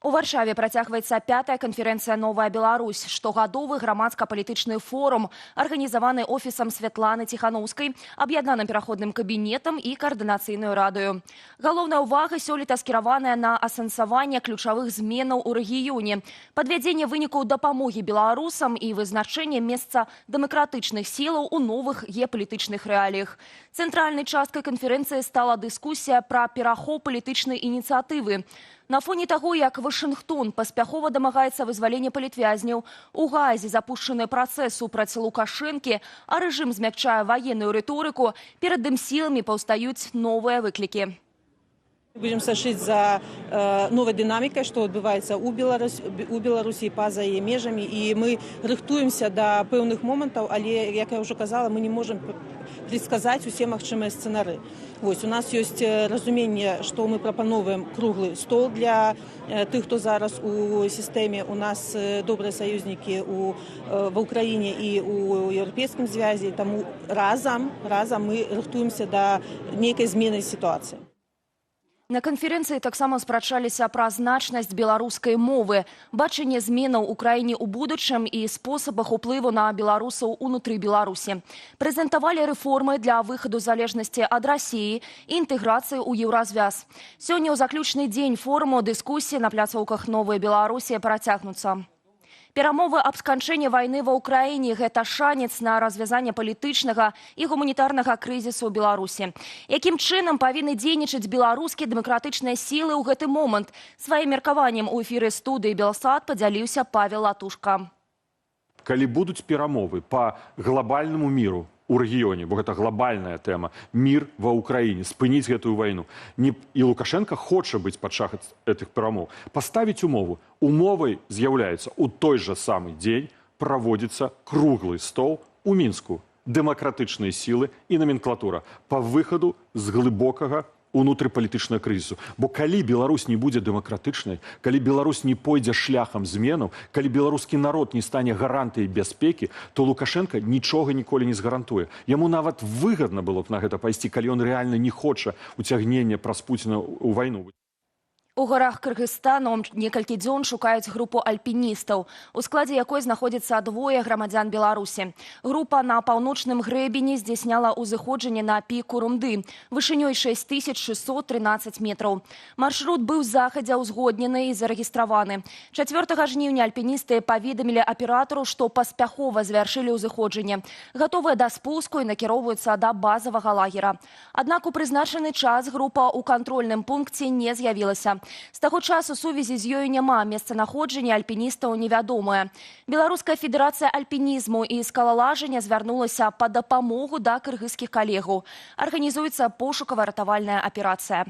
У Варшаве працягваецца 5-я канферэнцыя «Новая Беларусь», штогадовы грамадска-палітычны форум, арганізаваны офісам Святланы Ціханаўскай, аб'яднаным пераходным кабінетам і каардынацыйнаю радою. Галоўная ўвага сёлета скіраваная на асэнсаванне ключавых зменаў у рэгіёне, падвядзенне вынікаў дапамогі беларусам і вызначэнне месца дэмакратычных сілаў у новых геапалітычных рэаліях. Цэнтральнай часткай канферэнцыі стала дыскусія пра перахоп палітычнай ініцыятывы. На фоне таго, як Вашынгтон паспяхова дамагаецца вызвалення палітвязняў, у Газе запушчаны працэс супраць Лукашэнкі, а рэжым змякчае ваенную рыторыку, перад ім сіламі паўстаюць новыя выклікі. Будем сачыць за новай дынамікай, што адбываецца ў Беларусі па-за яе межамі, і мы рыхтуемся да пэўных момантаў, але, як я ўжо казала, мы не можам предсказаць усе магчымыя сцэнары. У нас ёсць разуменне, што мы прапановваем круглы стол для тых, хто зараз у сістэме. У нас добрыя саюзнікі ва ўкраіне і ў еўрапейскім звязі, таму разам мы рыхтуемся да нейкай змены сітуацыі. На канферэнцыі таксама спрачаліся пра значнасць беларускай мовы, бачанне зменаў у краіне ў будучым і спосабах уплыву на беларусаў унутры Беларусі. Прэзентавалі рэформы для выхаду залежнасці ад Расіі і інтэграцыі ў еўразвяз. Сёння ў заключны дзень форуму дыскусіі на пляцоўках «Новай Беларусі» працягнуцца. Перамовы аб сканчэнні вайны ва ўкраіне – гэта шанец на развязанне палітычнага і гуманітарнага крызісу ў Беларусі. Якім чынам павінны дзейнічаць беларускія дэмакратычныя сілы ў гэты момант? Сваім меркаваннем у эфіры студыі «Белсат» падзяліўся Павел Латушка. Калі будуць перамовы па глобальнаму міру у рэгіёне, бо гэта глобальная тэма, мір ва ўкраіне, спыніць гэтую вайну. І Лукашенко хоча быць падчас гэтых перамоў. Паставіць умову. Умовай з'яўляецца у той жа самы дзень праводзіцца круглы стол у Мінску. Дэмакратычныя сілы і номенклатура па выхаду з глыбокага унутрыпалітычнага крызісу. Бо калі Беларусь не будзе дэмакратычнай, калі Беларусь не пойдзе шляхам зменаў, калі беларускі народ не стане гарантыяй бяспекі, то Лукашенко нічога ніколі не згарантуе. Яму нават выгадна было б на гэта пайсці, калі ён рэальна не хоча уцягнення праз Пуціна ў вайну. У горах Кыргызстану некалькі дзён шукаюць групу альпіністаў, у складзе якой знаходзіцца двое грамадзян Беларусі. Група на паўночным грэбені здзяйсняла ўзыходжанне на пік Урумды, вышынёй 6613 метраў. Маршрут быў захадзя ўзгоднены і зарэгістраваны. 4 жніўня альпіністы паведамілі аператару, што паспяхова завяршылі ўзыходжанне. Гатовыя да спуску і накіроўваюцца да базавага лагера. Аднак у прызначаны час група ў кантрольным пункце не з'явілася. З таго часу сувязі з ёю няма, месцанаходжанне альпіністаў невядомае. Беларуская федэрацыя альпінізму і скалалажання звярнулася па дапамогу да кыргызскіх калегаў. Арганізуецца пошукава-ратавальная аперацыя.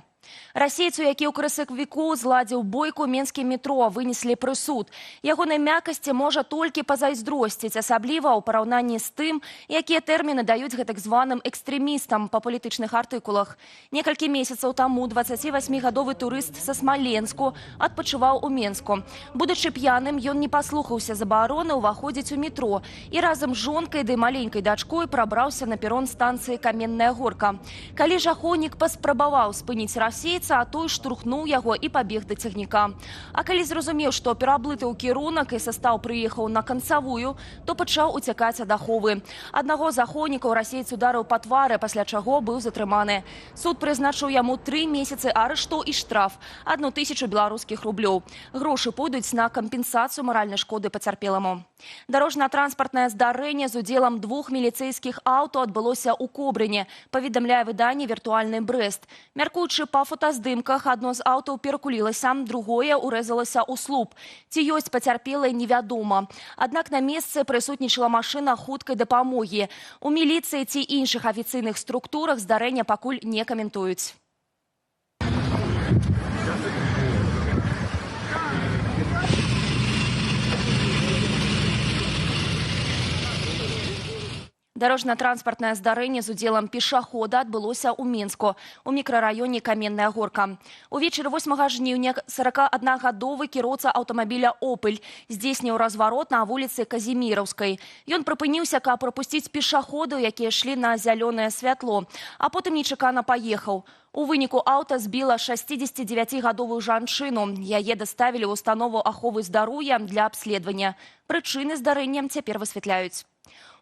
Расейцу, які ў красавіку зладзіў бойку ў менскім метро, вынеслі прысуд. Ягонай мяккасці можа толькі пазайздросціць, асабліва ў параўнанні з тым, якія тэрміны даюць гэтак званым экстрэмістам па палітычных артыкулах. Некалькі месяцаў таму 28-гадовы турыст са Смаленску адпачываў у Менску. Будучы п'яным, ён не паслухаўся забароны ўваходзіць у метро і разам з жонкай ды маленькай дачкой прабраўся на перон станцыі Каменная Горка. Калі ж ахоўнік паспрабаваў спыніць расейца, а той штурхнуў яго і пабег да цягніка. А калі зразумеў, што пераблытаў кірунак і састаў прыехаў на канцавую, то пачаў уцякаць ад аховы. Аднаго з ахоўнікаў расейц ударыў па твары, пасля чаго быў затрыманы. Суд прызначыў яму 3 месяцы арышту і штраф – 1000 беларускіх рублёў. Грошы пойдуць на кампенсацыю маральнай шкоды пацярпеламу. Дарожна-транспартнае здарэнне з удзелам 2 міліцэйскіх аўто адбылося ў Кобрыне, паведамляе выданне «Віртуальны Брэст». Мяркуючы па фотаздымках, адно з аўтаў перакулілася, другое урэзалася ў слуп. Ці ёсць пацярпелыя, невядома. Аднак на месцы прысутнічала машына хуткай дапамогі. У міліцыі ці іншых афіцыйных структурах здарэння пакуль не каментуюць. Дарожна-транспартнае здарэнне з удзелам пешахода адбылося ў Мінску, у мікрараёне Каменная Горка. Увечары 8 жніўня 41-гадовы кіроўца аўтамабіля «Опель» здзейсніў разварот на вуліцы Казіміраўскай. Ён прыпыніўся, каб прапусціць пешаходаў, якія шлі на зялёнае святло, а потым нечакана паехаў. У выніку аўта збіла 69-гадовую жанчыну. Яе даставілі ў установу аховы здароўя для абследавання. Прычыны здарэння цяпер высвятляюць.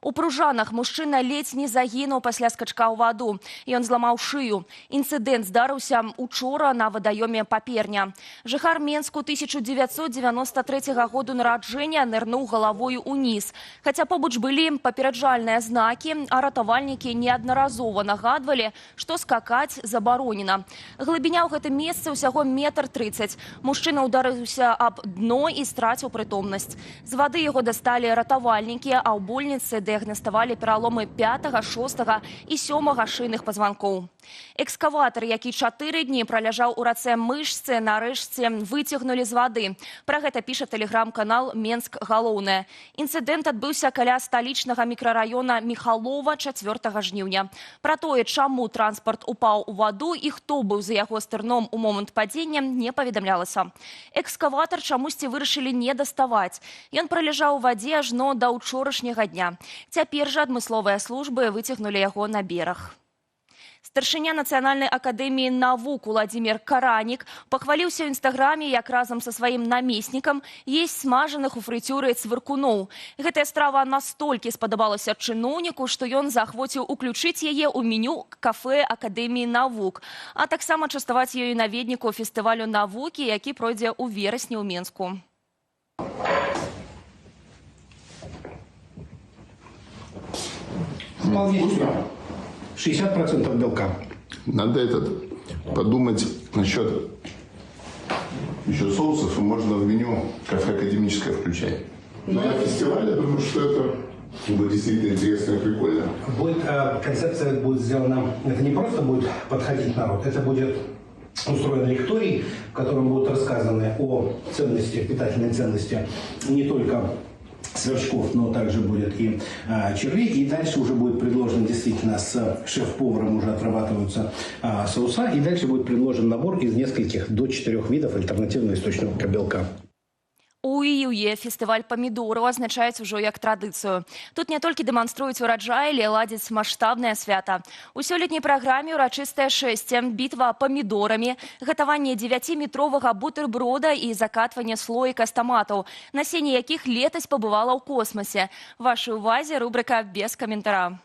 У Пружанах мужчына ледзь не загінуў пасля скачка ў ваду. Ён зламаў шыю. Інцыдэнт здарыўся учора на вадаёме Паперня. Жыхар Менску 1993 году нараджэння нырнуў галавою ўніз. Хаця побач былі папераджальныя знакі, а ратавальнікі неаднаразова нагадвалі, што скакаць забаронена. Глыбіня ў гэтым месцы ўсяго 1,30 м. Мужчына ўдарыўся аб дно і страціў прытомнасць. З вады яго дасталі ратавальнікі, а ў больніцы дыягнаставалі пераломы 5, 6 і 7 шыйных пазванкоў. Экскаватар, які 4 дні праляжаў у рацэ Мышцы, нарэшце выцягнулі з вады. Пра гэта піша тэлеграм-канал «Менск галоўнае». Інцыдэнт адбыўся каля сталічнага мікрараёна Міхалова 4 жніўня. Пра тое, чаму транспарт упаў у ваду і хто быў за яго стырном у момант падзення, не паведамлялася. Экскаватар чамусьці вырашылі не даставаць. Ён праляжаў у вадзе ажно да ўчорашняга дня. Цяпер жа адмысловыя службы выцягнулі яго на бераг. Старшыня Нацыянальнай акадэміі навук Уладзімір Каранік пахваліўся ў інстаграме, як разам са сваім намеснікам есць смажаных у фрыцюры цвыркуноў. Гэтая страва настолькі спадабалася чыноўніку, што ён заахвоціў уключыць яе ў меню кафэ Акадэміі навук, а таксама частаваць ёю наведніку фестывалю навукі, які пройдзе ў верасні ў Менску. Вкусно. 60% белка. Надо подумать насчет еще соусов, и можно в меню кафе академическое включать. Но на фестивале, я думаю, что это будет действительно интересно и прикольно. Концепция будет сделана, это не просто будет подходить народ, это будет устроен лекторий, в котором будут рассказаны о ценности, питательной ценности не только сверчков, но также будет и червей. И дальше уже будет предложен действительно с шеф-поваром уже отрабатываются соуса. И дальше будет предложен набор из нескольких до 4 видов альтернативного источника белка. У іюлі фестываль памідораў азначаюць ужо як традыцыю. Тут не толькі дэманструюць ураджай, але ладзяць маштабнае свята. У сёлетняй праграме ўрачыстае шэсце, бітва памідорамі, гатаванне 9-метровага бутэрброда і закатванне слоіка з таматаў, насенне якіх летась пабывала ў космасе. Вашай увазе рубрыка «Без каментара».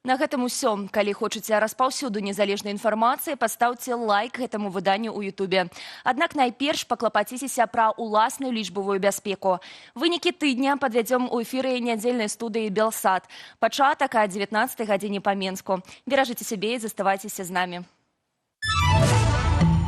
На гэтым усё. Калі хочаце распаўсюду незалежнай інфармацыі, пастаўце лайк гэтаму выданню ў Ютубе. Аднак найперш паклапаціцеся пра ўласную лічбавую бяспеку. Вынікі тыдня падвядзём у эфіры нядзельнай студыі «Белсат». Пачатак о 19 гадзіне па Менску. Беражыце сябе і заставайцеся з намі.